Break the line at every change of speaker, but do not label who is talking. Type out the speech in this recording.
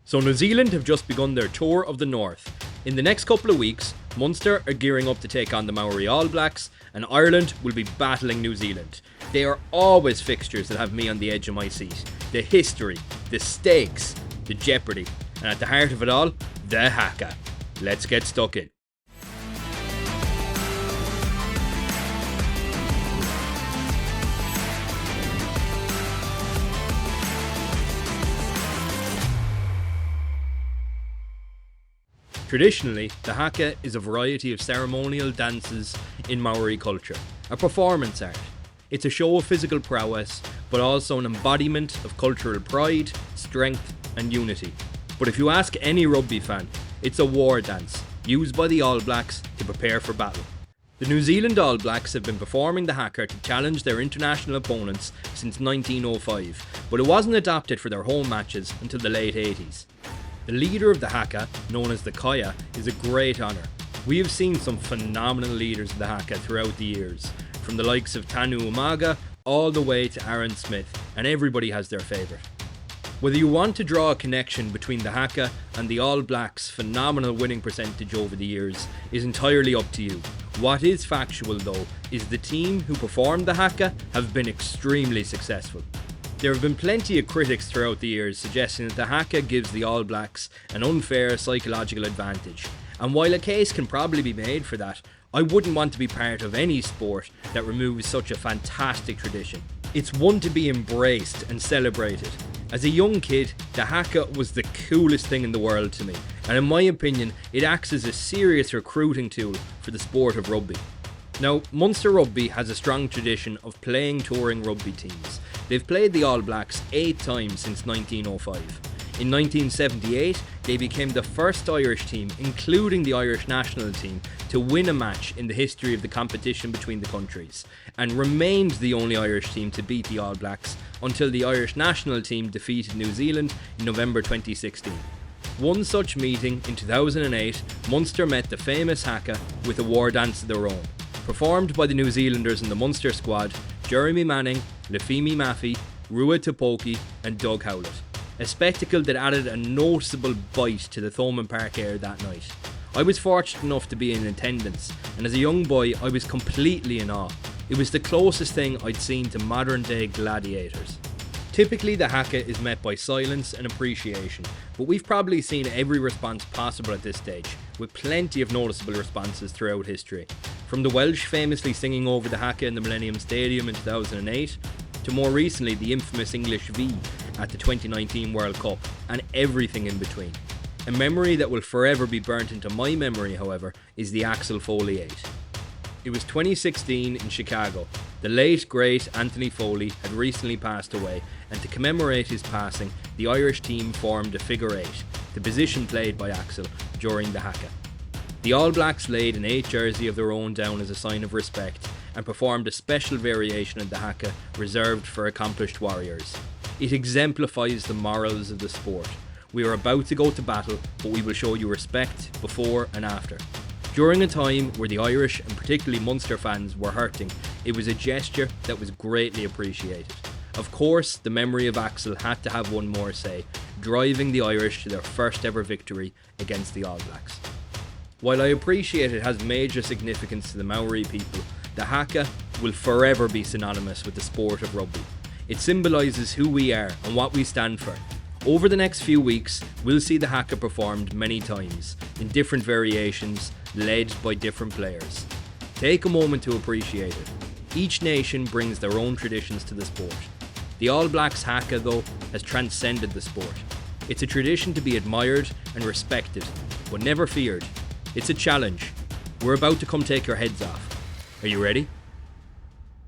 So New Zealand have just begun their tour of the North. In the next couple of weeks, Munster are gearing up to take on the Māori All Blacks, and Ireland will be battling New Zealand. They are always fixtures that have me on the edge of my seat. The history, the stakes, the jeopardy, and at the heart of it all, the Haka. Let's get stuck in. Traditionally, the Haka is a variety of ceremonial dances in Māori culture, a performance art. It's a show of physical prowess, but also an embodiment of cultural pride, strength and unity. But if you ask any rugby fan, it's a war dance, used by the All Blacks to prepare for battle. The New Zealand All Blacks have been performing the Haka to challenge their international opponents since 1905, but it wasn't adopted for their home matches until the late 80s. The leader of the Haka, known as the Kaya, is a great honour. We have seen some phenomenal leaders of the Haka throughout the years, from the likes of Tanu Umaga all the way to Aaron Smith, and everybody has their favourite. Whether you want to draw a connection between the Haka and the All Blacks' phenomenal winning percentage over the years is entirely up to you. What is factual though is the team who performed the Haka have been extremely successful. There have been plenty of critics throughout the years suggesting that the Haka gives the All Blacks an unfair psychological advantage, and while a case can probably be made for that, I wouldn't want to be part of any sport that removes such a fantastic tradition. It's one to be embraced and celebrated. As a young kid, the Haka was the coolest thing in the world to me, and in my opinion, it acts as a serious recruiting tool for the sport of rugby. Now, Munster Rugby has a strong tradition of playing touring rugby teams. They've played the All Blacks 8 times since 1905. In 1978, they became the first Irish team, including the Irish national team, to win a match in the history of the competition between the countries, and remained the only Irish team to beat the All Blacks until the Irish national team defeated New Zealand in November 2016. One such meeting in 2008, Munster met the famous Haka with a war dance of their own, performed by the New Zealanders in the Munster squad, Jeremy Manning, Lefemi Maffei, Rua Tupoki and Doug Howlett. A spectacle that added a noticeable bite to the Thomond Park air that night. I was fortunate enough to be in attendance, and as a young boy I was completely in awe. It was the closest thing I'd seen to modern day gladiators. Typically the Haka is met by silence and appreciation, but we've probably seen every response possible at this stage, with plenty of noticeable responses throughout history. From the Welsh famously singing over the Haka in the Millennium Stadium in 2008, to more recently the infamous English V at the 2019 World Cup, and everything in between. A memory that will forever be burnt into my memory, however, is the Axel Foley 8. It was 2016 in Chicago. The late great Anthony Foley had recently passed away, and to commemorate his passing, the Irish team formed a figure 8, the position played by Axel during the Haka. The All Blacks laid an 8 jersey of their own down as a sign of respect, and performed a special variation of the Haka reserved for accomplished warriors. It exemplifies the morals of the sport. We are about to go to battle, but we will show you respect before and after. During a time where the Irish and particularly Munster fans were hurting, it was a gesture that was greatly appreciated. Of course, the memory of Axel had to have one more say, driving the Irish to their first ever victory against the All Blacks. While I appreciate it has major significance to the Maori people, the Haka will forever be synonymous with the sport of rugby. It symbolises who we are and what we stand for. Over the next few weeks, we'll see the Haka performed many times, in different variations, led by different players. Take a moment to appreciate it. Each nation brings their own traditions to the sport. The All Blacks Haka, though, has transcended the sport. It's a tradition to be admired and respected, but never feared. It's a challenge. We're about to come take your heads off. Are you ready?